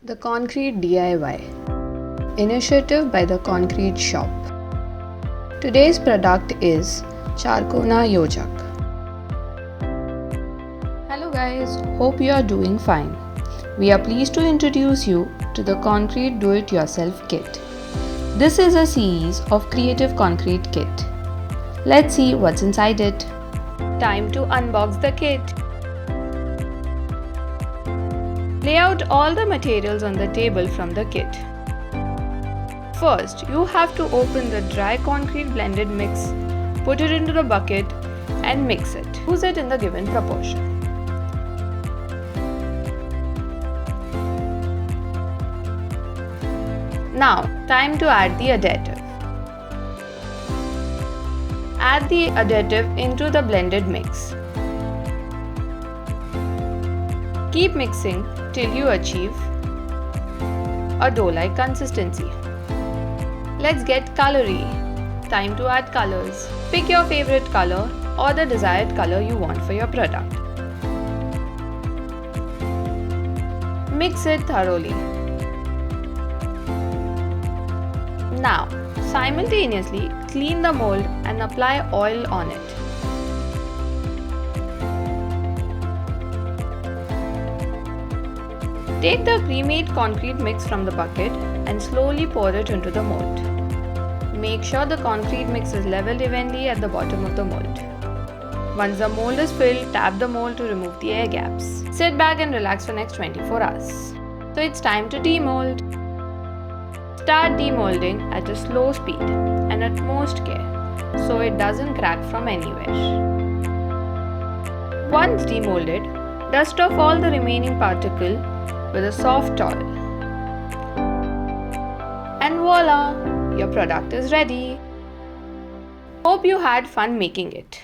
The Concrete DIY Initiative by the Concrete Shop. Today's product is Charkhana Yojak. Hello guys, hope you are doing fine. We are pleased to introduce you to the Concrete Do-It-Yourself Kit. This is a series of creative concrete kit. Let's see what's inside it. Time to unbox the kit. Lay out all the materials on the table from the kit. First, you have to open the dry concrete blended mix, put it into the bucket and mix it. Use it in the given proportion. Now, time to add the additive. Add the additive into the blended mix. Keep mixing till you achieve a dough-like consistency. Let's get colory. Time to add colors. Pick your favorite color or the desired color you want for your product. Mix it thoroughly. Now, simultaneously clean the mold and apply oil on it. Take the pre-made concrete mix from the bucket and slowly pour it into the mold. Make sure the concrete mix is leveled evenly at the bottom of the mold. Once the mold is filled, tap the mold to remove the air gaps. Sit back and relax for next 24 hours. So it's time to demold. Start demolding at a slow speed and utmost care so it doesn't crack from anywhere. Once demolded, dust off all the remaining particle with a soft towel. And voila! Your product is ready. Hope you had fun making it.